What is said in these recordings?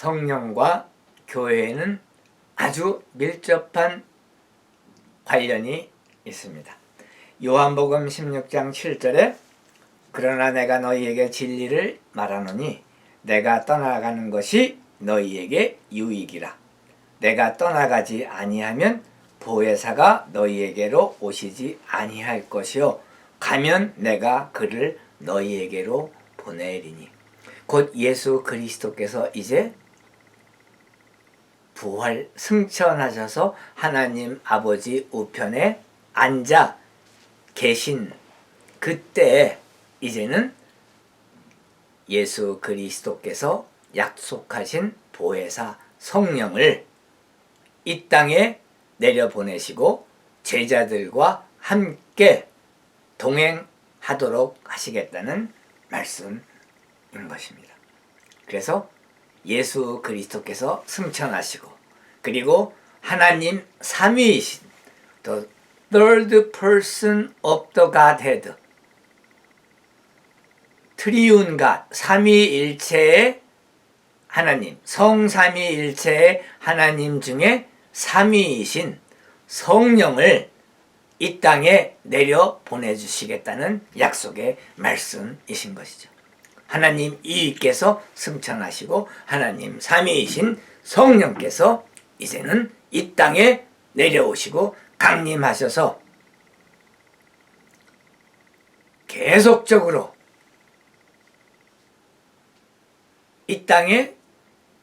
성령과 교회에는 아주 밀접한 관련이 있습니다. 요한복음 16장 7절에 그러나 내가 너희에게 진리를 말하노니 내가 떠나가는 것이 너희에게 유익이라. 내가 떠나가지 아니하면 보혜사가 너희에게로 오시지 아니할 것이요 가면 내가 그를 너희에게로 보내리니. 곧 예수 그리스도께서 이제 부활 승천하셔서 하나님 아버지 우편에 앉아 계신 그때 이제는 예수 그리스도께서 약속하신 보혜사 성령을 이 땅에 내려보내시고 제자들과 함께 동행하도록 하시겠다는 말씀인 것입니다. 그래서 예수 그리스도께서 승천하시고 그리고 하나님 삼위이신 The third person of the Godhead 트리운 갓 삼위일체의 하나님 성삼위일체의 하나님 중에 삼위이신 성령을 이 땅에 내려 보내주시겠다는 약속의 말씀이신 것이죠. 하나님 이위께서 승천하시고 하나님 삼위이신 성령께서 이제는 이 땅에 내려오시고 강림하셔서 계속적으로 이 땅에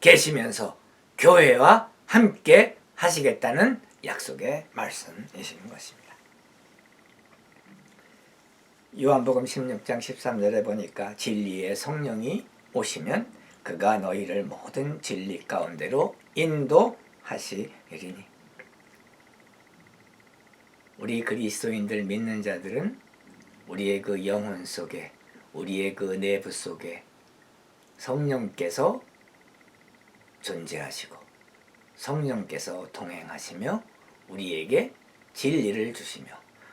계시면서 교회와 함께 하시겠다는 약속의 말씀이신 것입니다. 요한복음 16장 13절에 보니까 진리의 성령이 오시면 그가 너희를 모든 진리 가운데로 인도하시리니. 우리 그리스도인들 믿는 자들은 우리의 그 영혼 속에 우리의 그 내부 속에 성령께서 존재하시고 성령께서 동행하시며 우리에게 진리를 주시며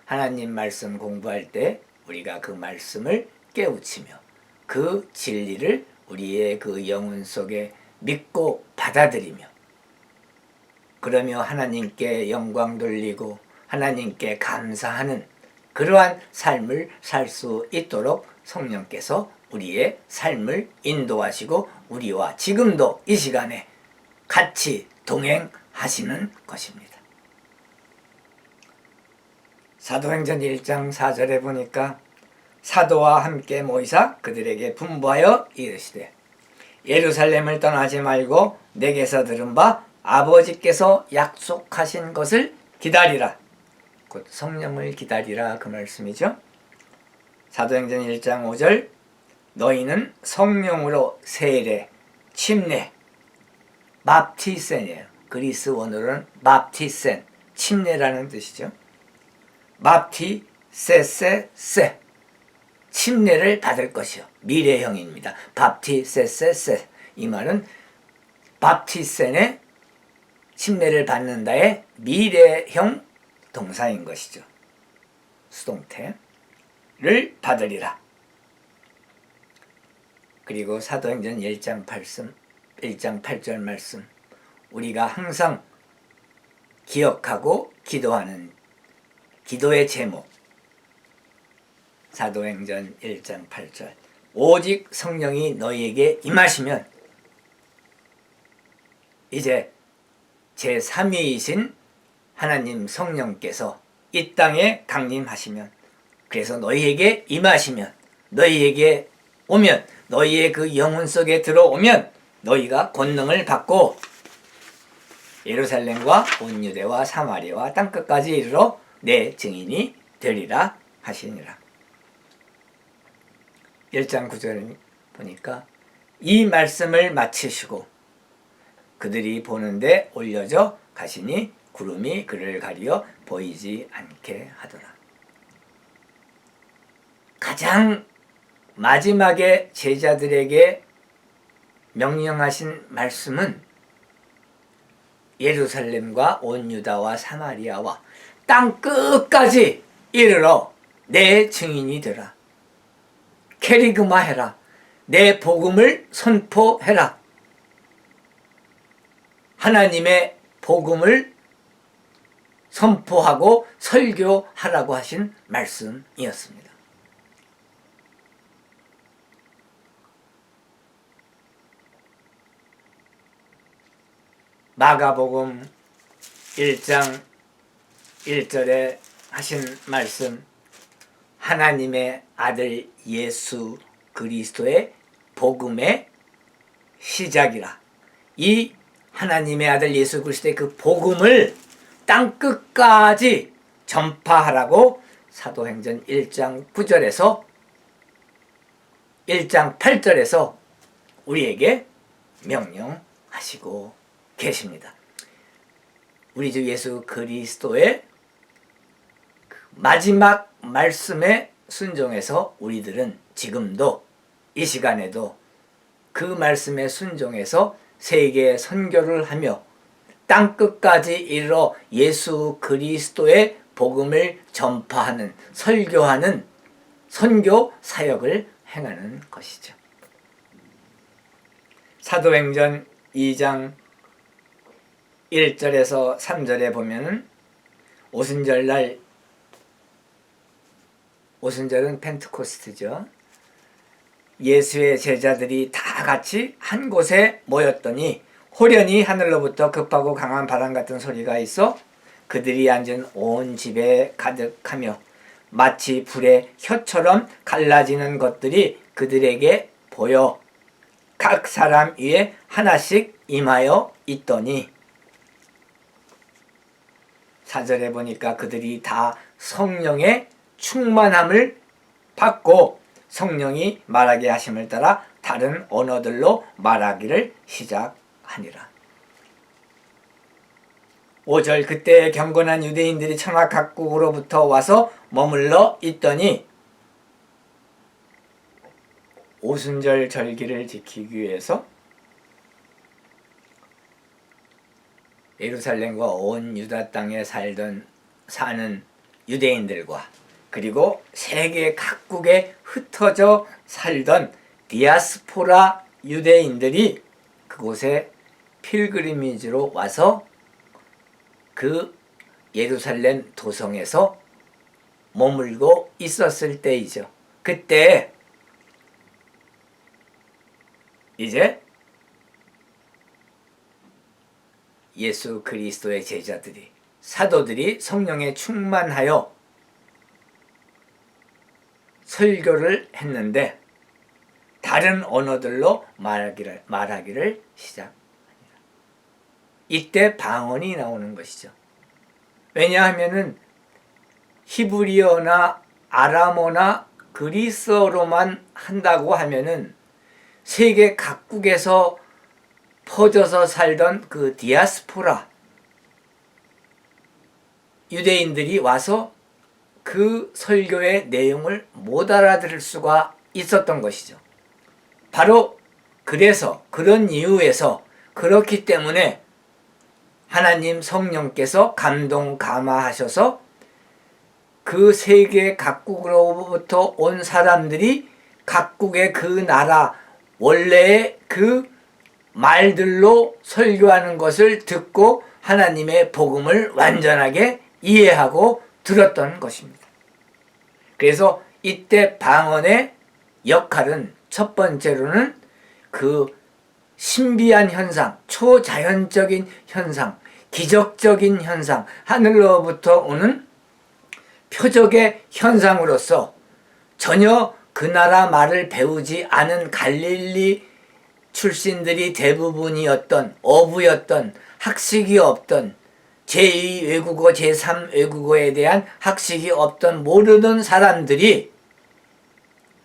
하나님 말씀 공부할 때 우리가 그 말씀을 깨우치며 그 진리를 우리의 그 영혼 속에 믿고 받아들이며 그러며 하나님께 영광 돌리고 하나님께 감사하는 그러한 삶을 살 수 있도록 성령께서 우리의 삶을 인도하시고 우리와 지금도 이 시간에 같이 동행하시는 것입니다. 사도행전 1장 4절에 보니까 사도와 함께 모이사 그들에게 분부하여 이르시되 예루살렘을 떠나지 말고 내게서 들은 바 아버지께서 약속하신 것을 기다리라. 곧 성령을 기다리라 그 말씀이죠. 사도행전 1장 5절 너희는 성령으로 세례, 침례, 맙티센이에요. 그리스 원어로는 맙티센, 침례라는 뜻이죠. 맙티세세세 침례를 받을 것이요. 미래형입니다. 밥티세세세 이 말은 밥티센의 침례를 받는다의 미래형 동사인 것이죠. 수동태를 받으리라. 그리고 사도행전 1장 8절 말씀 우리가 항상 기억하고 기도하는 기도의 제목 사도행전 1장 8절 오직 성령이 너희에게 임하시면 이제 제3위이신 하나님 성령께서 이 땅에 강림하시면 그래서 너희에게 임하시면 너희에게 오면 너희의 그 영혼 속에 들어오면 너희가 권능을 받고 예루살렘과 온 유대와 사마리아와 땅끝까지 이르러 내 증인이 되리라 하시니라. 1장 9절에 보니까 이 말씀을 마치시고 그들이 보는데 올려져 가시니 구름이 그를 가리어 보이지 않게 하더라. 가장 마지막에 제자들에게 명령하신 말씀은 예루살렘과 온 유다와 사마리아와 땅 끝까지 이르러 내 증인이 되라. 캐리그마 해라. 내 복음을 선포해라. 하나님의 복음을 선포하고 설교하라고 하신 말씀이었습니다. 마가복음 1장 1절에 하신 말씀, 하나님의 아들 예수 그리스도의 복음의 시작이라. 이 하나님의 아들 예수 그리스도의 그 복음을 땅끝까지 전파하라고 사도행전 1장 9절에서 1장 8절에서 우리에게 명령하시고 계십니다. 우리 주 예수 그리스도의 마지막 말씀에 순종해서 우리들은 지금도 이 시간에도 그 말씀에 순종해서 세계 선교를 하며 땅끝까지 이르러 예수 그리스도의 복음을 전파하는, 설교하는 선교 사역을 행하는 것이죠. 사도행전 2장 1절에서 3절에 보면은 오순절날, 오순절은 펜트코스트죠. 예수의 제자들이 다 같이 한 곳에 모였더니 호련히 하늘로부터 급하고 강한 바람 같은 소리가 있어 그들이 앉은 온 집에 가득하며 마치 불의 혀처럼 갈라지는 것들이 그들에게 보여 각 사람 위에 하나씩 임하여 있더니, 4절에 보니까 그들이 다 성령의 충만함을 받고 성령이 말하게 하심을 따라 다른 언어들로 말하기를 시작하니라. 5절, 그때 경건한 유대인들이 천하 각국으로부터 와서 머물러 있더니 오순절 절기를 지키기 위해서 예루살렘과 온 유다 땅에 사는 유대인들과 그리고 세계 각국에 흩어져 살던 디아스포라 유대인들이 그곳에 필그리미지로 와서 그 예루살렘 도성에서 머물고 있었을 때이죠. 그때 이제 예수 그리스도의 제자들이, 사도들이 성령에 충만하여 설교를 했는데 다른 언어들로 말하기를 시작합니다. 이때 방언이 나오는 것이죠. 왜냐하면은 히브리어나 아람어나 그리스어로만 한다고 하면은 세계 각국에서 퍼져서 살던 그 디아스포라 유대인들이 와서 그 설교의 내용을 못 알아들을 수가 있었던 것이죠. 바로 그래서, 그런 이유에서, 그렇기 때문에 하나님 성령께서 감동 감화하셔서 그 세계 각국으로부터 온 사람들이 각국의 그 나라 원래의 그 말들로 설교하는 것을 듣고 하나님의 복음을 완전하게 이해하고 들었던 것입니다. 그래서 이때 방언의 역할은 첫 번째로는 그 신비한 현상, 초자연적인 현상, 기적적인 현상, 하늘로부터 오는 표적의 현상으로서 전혀 그 나라 말을 배우지 않은 갈릴리 출신들이 대부분이었던, 어부였던, 학식이 없던, 제2 외국어, 제3 외국어에 대한 학식이 없던 모르는 사람들이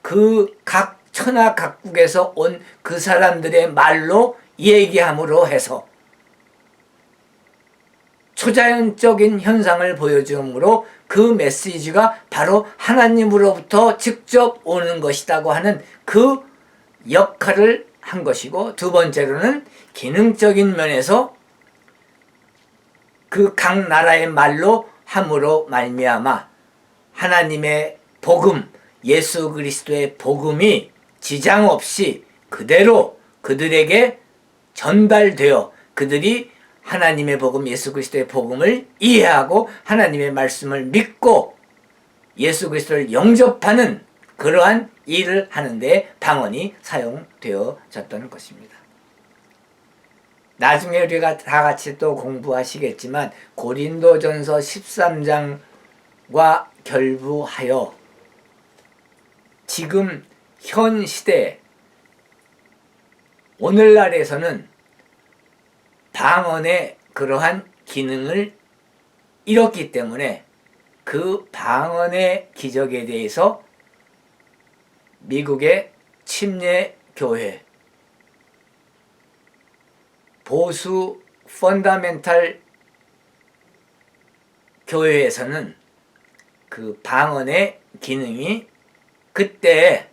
그 각 천하 각국에서 온 그 사람들의 말로 얘기함으로 해서 초자연적인 현상을 보여줌으로 그 메시지가 바로 하나님으로부터 직접 오는 것이라고 하는 그 역할을 한 것이고, 두 번째로는 기능적인 면에서 그 각 나라의 말로 함으로 말미암아 하나님의 복음, 예수 그리스도의 복음이 지장 없이 그대로 그들에게 전달되어 그들이 하나님의 복음, 예수 그리스도의 복음을 이해하고 하나님의 말씀을 믿고 예수 그리스도를 영접하는 그러한 일을 하는데 방언이 사용되어졌던 것입니다. 나중에 우리가 다 같이 또 공부하시겠지만 고린도전서 13장과 결부하여 지금 현 시대 오늘날에서는 방언의 그러한 기능을 잃었기 때문에 그 방언의 기적에 대해서 미국의 침례교회, 보수 펀더멘탈 교회에서는 그 방언의 기능이 그때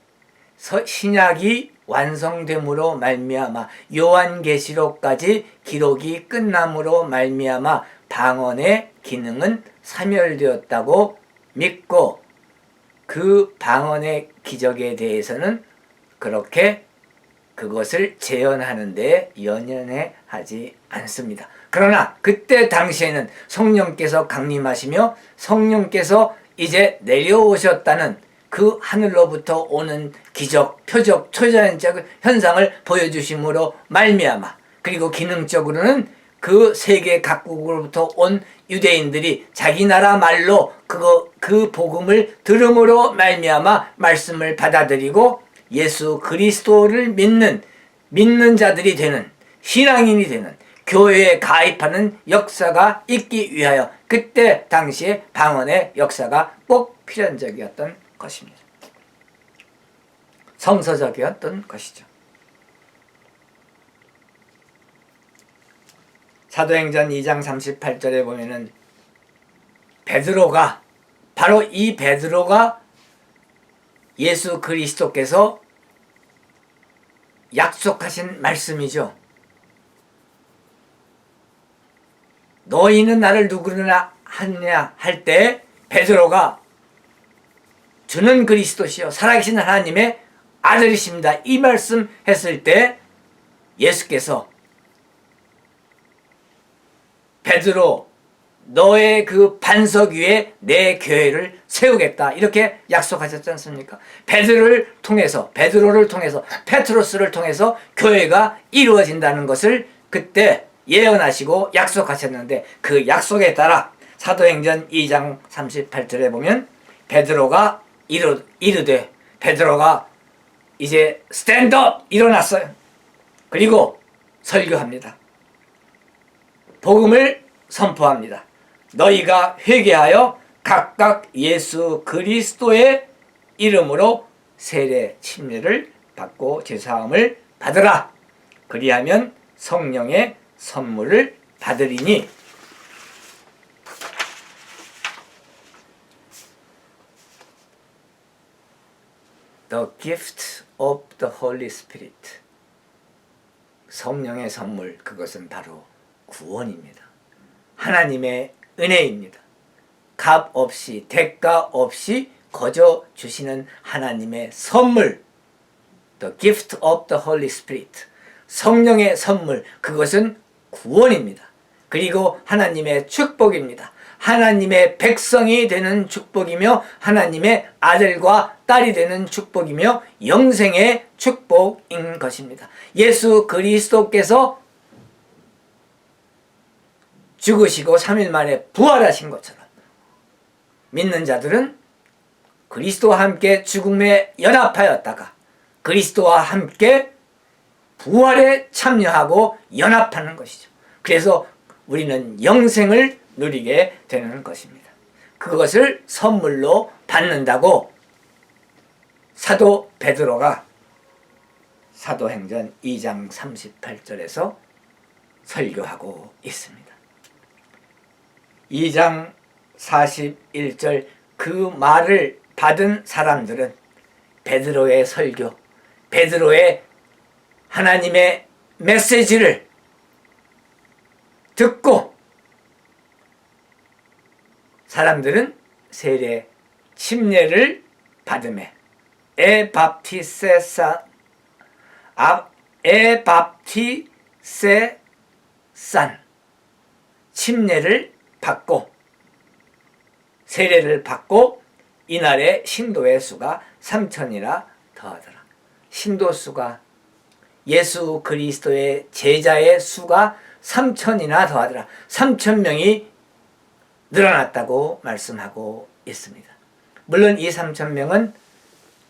신약이 완성됨으로 말미암아 요한계시록까지 기록이 끝남으로 말미암아 방언의 기능은 사멸되었다고 믿고 그 방언의 기적에 대해서는 그렇게 그것을 재현하는 데 연연해 하지 않습니다. 그러나 그때 당시에는 성령께서 강림하시며 성령께서 이제 내려오셨다는 그 하늘로부터 오는 기적, 표적, 초자연적 현상을 보여주심으로 말미암아 그리고 기능적으로는 그 세계 각국으로부터 온 유대인들이 자기 나라 말로 그 복음을 들음으로 말미암아 말씀을 받아들이고 예수 그리스도를 믿는 자들이 되는 신앙인이 되는 교회에 가입하는 역사가 있기 위하여 그때 당시에 방언의 역사가 꼭 필연적이었던 것입니다. 성서적이었던 것이죠. 사도행전 2장 38절에 보면은 베드로가 바로 이 베드로가 예수 그리스도께서 약속하신 말씀이죠. 너희는 나를 누구나 하느냐 할 때 베드로가 주는 그리스도시요 살아계신 하나님의 아들이십니다. 이 말씀 했을 때 예수께서 베드로 너의 그 반석 위에 내 교회를 세우겠다 이렇게 약속하셨지 않습니까? 베드로를 통해서 페트로스를 통해서 교회가 이루어진다는 것을 그때 예언하시고 약속하셨는데 그 약속에 따라 사도행전 2장 38절에 보면 베드로가 이르되 베드로가 이제 스탠드업 일어났어요. 그리고 설교합니다. 복음을 선포합니다. 너희가 회개하여 각각 예수 그리스도의 이름으로 세례 침례를 받고 제사함을 받으라. 그리하면 성령의 선물을 받으리니 The gift of the Holy Spirit 성령의 선물 그것은 바로 구원입니다. 하나님의 은혜입니다. 값 없이 대가 없이 거저 주시는 하나님의 선물 The gift of the Holy Spirit 성령의 선물 그것은 구원입니다. 그리고 하나님의 축복입니다. 하나님의 백성이 되는 축복이며 하나님의 아들과 딸이 되는 축복이며 영생의 축복인 것입니다. 예수 그리스도께서 죽으시고 3일 만에 부활하신 것처럼 믿는 자들은 그리스도와 함께 죽음에 연합하였다가 그리스도와 함께 부활에 참여하고 연합하는 것이죠. 그래서 우리는 영생을 누리게 되는 것입니다. 그것을 선물로 받는다고 사도 베드로가 사도행전 2장 38절에서 설교하고 있습니다. 2장 41절 그 말을 받은 사람들은 베드로의 설교, 베드로의 하나님의 메시지를 듣고 사람들은 세례 침례를 받음에 에바프티세산 침례를 받고 세례를 받고 이날에 신도의 수가 3천이나 더하더라. 신도 수가 예수 그리스도의 제자의 수가 3천이나 더하더라. 3천명이 늘어났다고 말씀하고 있습니다. 물론 이 3천명은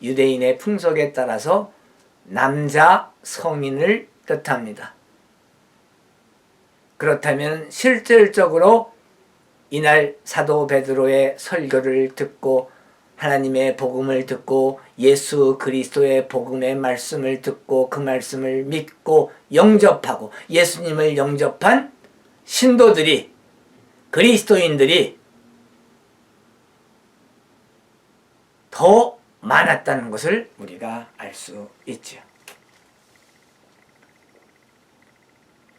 유대인의 풍속에 따라서 남자 성인을 뜻합니다. 그렇다면 실질적으로 이날 사도 베드로의 설교를 듣고 하나님의 복음을 듣고 예수 그리스도의 복음의 말씀을 듣고 그 말씀을 믿고 영접하고 예수님을 영접한 신도들이 그리스도인들이 더 많았다는 것을 우리가 알 수 있죠.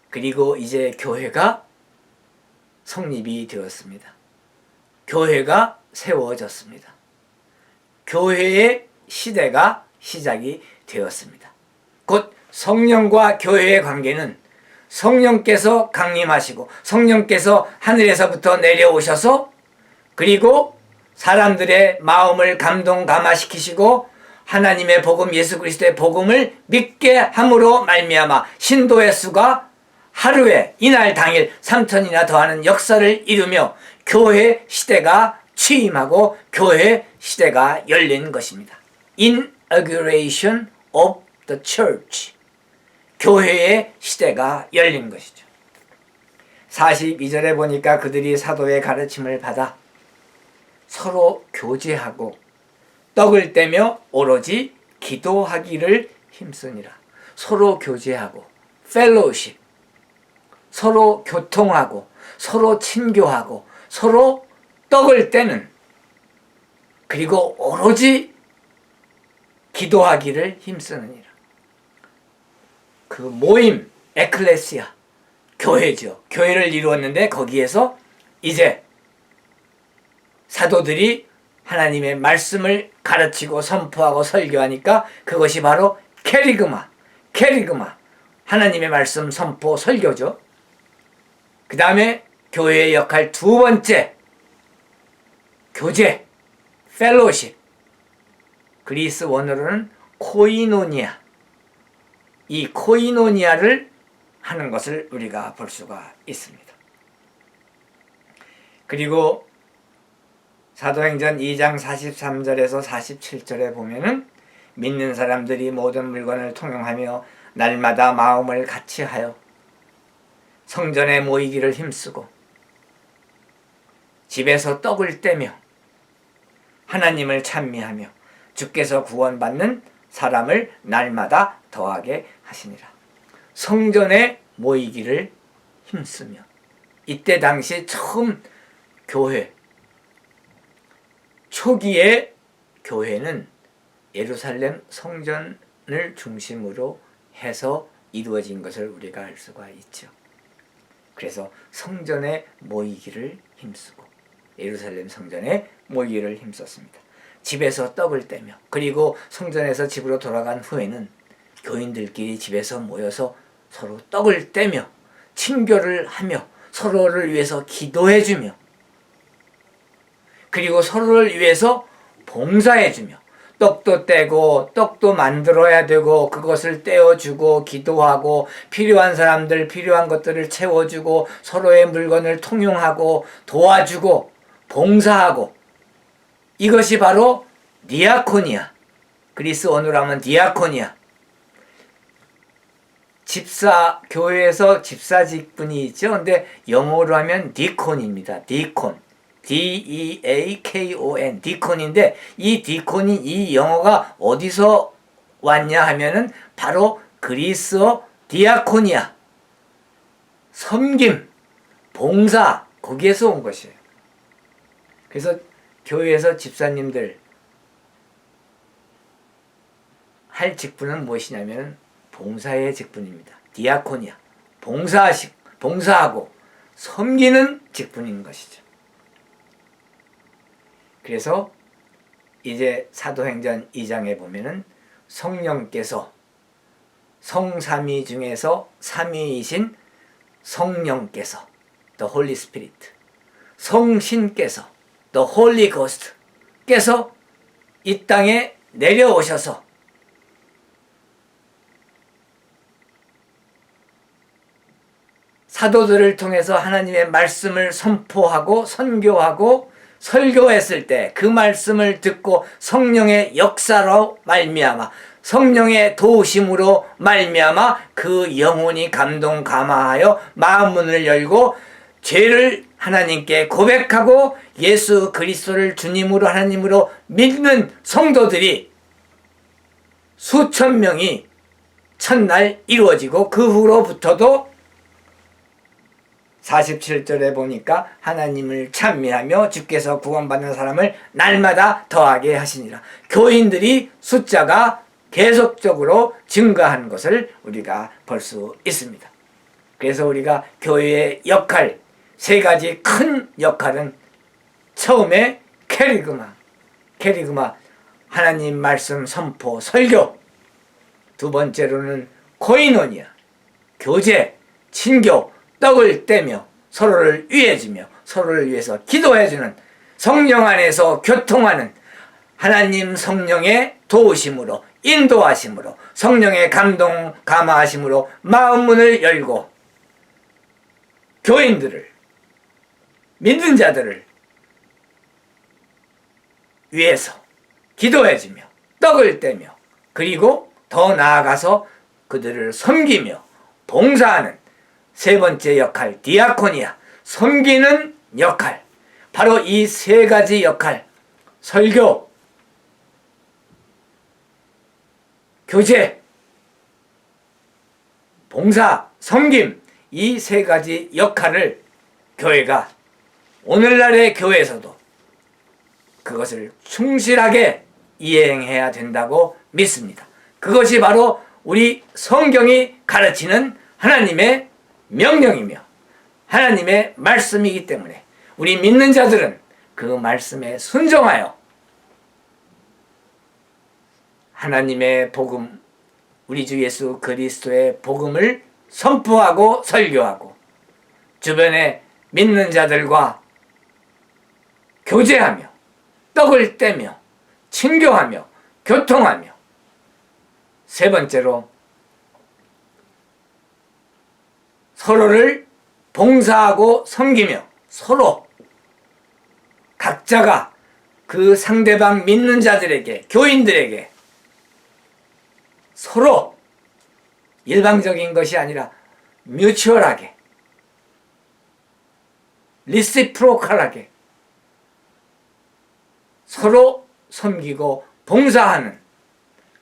그리고 이제 교회가 성립이 되었습니다. 교회가 세워졌습니다. 교회의 시대가 시작이 되었습니다. 곧 성령과 교회의 관계는 성령께서 강림하시고 성령께서 하늘에서부터 내려오셔서 그리고 사람들의 마음을 감동감화시키시고 하나님의 복음 예수 그리스도의 복음을 믿게 함으로 말미암아 신도의 수가 하루에 이날 당일 3천이나 더하는 역사를 이루며 교회 시대가 취임하고 교회 시대가 열린 것입니다. Inauguration of the Church. 교회의 시대가 열린 것이죠. 42절에 보니까 그들이 사도의 가르침을 받아 서로 교제하고 떡을 떼며 오로지 기도하기를 힘쓰니라. 서로 교제하고 fellowship, 서로 교통하고 서로 친교하고 서로 떡을 떼는, 그리고 오로지 기도하기를 힘쓰느니라. 그 모임, 에클레시아, 교회죠. 교회를 이루었는데 거기에서 이제 사도들이 하나님의 말씀을 가르치고 선포하고 설교하니까 그것이 바로 케리그마, 하나님의 말씀 선포 설교죠. 그 다음에 교회의 역할 두 번째, 교제, 펠로십. 그리스 원어로는 코이노니아. 이 코이노니아를 하는 것을 우리가 볼 수가 있습니다. 그리고 사도행전 2장 43절에서 47절에 보면은 믿는 사람들이 모든 물건을 통용하며 날마다 마음을 같이하여 성전에 모이기를 힘쓰고 집에서 떡을 떼며 하나님을 찬미하며 주께서 구원받는 사람을 날마다 더하게 하시니라. 성전에 모이기를 힘쓰며, 이때 당시 처음 교회, 초기의 교회는 예루살렘 성전을 중심으로 해서 이루어진 것을 우리가 알 수가 있죠. 그래서 성전에 모이기를 힘쓰고 예루살렘 성전에 모이기를 힘썼습니다. 집에서 떡을 떼며, 그리고 성전에서 집으로 돌아간 후에는 교인들끼리 집에서 모여서 서로 떡을 떼며 친교를 하며 서로를 위해서 기도해주며, 그리고 서로를 위해서 봉사해주며, 떡도 떼고 떡도 만들어야 되고 그것을 떼어주고 기도하고 필요한 사람들 필요한 것들을 채워주고 서로의 물건을 통용하고 도와주고 봉사하고, 이것이 바로 디아코니아, 그리스 원어로 하면 디아코니아. 집사, 교회에서 집사 직분이 있죠. 근데 영어로 하면 디콘입니다. 디콘. D-E-A-K-O-N, 디콘인데 이 디콘이, 이 영어가 어디서 왔냐 하면은 바로 그리스어 디아코니아, 섬김, 봉사, 거기에서 온 것이에요. 그래서 교회에서 집사님들 할 직분은 무엇이냐면 봉사의 직분입니다. 디아코니아, 봉사하고 섬기는 직분인 것이죠. 그래서 이제 사도행전 2장에 보면은 성령께서, 성삼위 중에서 삼위이신 성령께서 the Holy Spirit, 성신께서, the Holy Ghost께서 이 땅에 내려오셔서 사도들을 통해서 하나님의 말씀을 선포하고 선교하고 설교했을 때 그 말씀을 듣고 성령의 역사로 말미암아 성령의 도우심으로 말미암아 그 영혼이 감동 감화하여 마음 문을 열고 죄를 하나님께 고백하고 예수 그리스도를 주님으로 하나님으로 믿는 성도들이 수천 명이 첫날 이루어지고 그 후로부터도 47절에 보니까 하나님을 찬미하며 주께서 구원받는 사람을 날마다 더하게 하시니라. 교인들이 숫자가 계속적으로 증가한 것을 우리가 볼 수 있습니다. 그래서 우리가 교회의 역할, 세 가지 큰 역할은 처음에 캐리그마, 하나님 말씀 선포, 설교. 두 번째로는 코이노니아, 교제, 친교, 떡을 떼며 서로를 위해주며 서로를 위해서 기도해주는 성령 안에서 교통하는 하나님 성령의 도우심으로 인도하심으로 성령의 감동 감화하심으로 마음 문을 열고 교인들을 믿는 자들을 위해서 기도해주며 떡을 떼며 그리고 더 나아가서 그들을 섬기며 봉사하는 세 번째 역할, 디아코니아, 섬기는 역할. 바로 이 세 가지 역할, 설교, 교제, 봉사, 섬김, 이 세 가지 역할을 교회가 오늘날의 교회에서도 그것을 충실하게 이행해야 된다고 믿습니다. 그것이 바로 우리 성경이 가르치는 하나님의 명령이며 하나님의 말씀이기 때문에 우리 믿는 자들은 그 말씀에 순종하여 하나님의 복음, 우리 주 예수 그리스도의 복음을 선포하고 설교하고 주변에 믿는 자들과 교제하며 떡을 떼며 친교하며 교통하며 세 번째로 서로를 봉사하고 섬기며 서로 각자가 그 상대방 믿는 자들에게 교인들에게 서로 일방적인 것이 아니라 뮤추얼하게 리시프로컬하게 서로 섬기고 봉사하는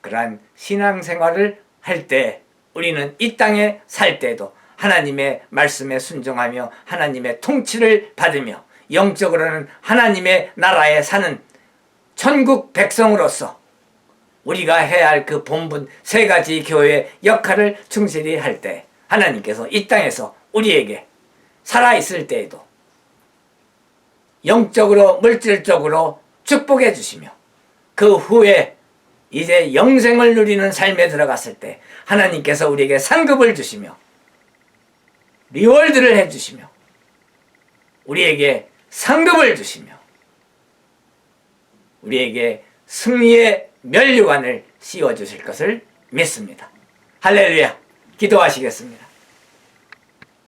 그러한 신앙생활을 할 때 우리는 이 땅에 살 때도 하나님의 말씀에 순종하며 하나님의 통치를 받으며 영적으로는 하나님의 나라에 사는 천국 백성으로서 우리가 해야 할 그 본분 세 가지 교회의 역할을 충실히 할 때 하나님께서 이 땅에서 우리에게 살아있을 때에도 영적으로 물질적으로 축복해 주시며 그 후에 이제 영생을 누리는 삶에 들어갔을 때 하나님께서 우리에게 상급을 주시며 리월드를 해주시며 우리에게 상급을 주시며 우리에게 승리의 면류관을 씌워주실 것을 믿습니다. 할렐루야. 기도하시겠습니다.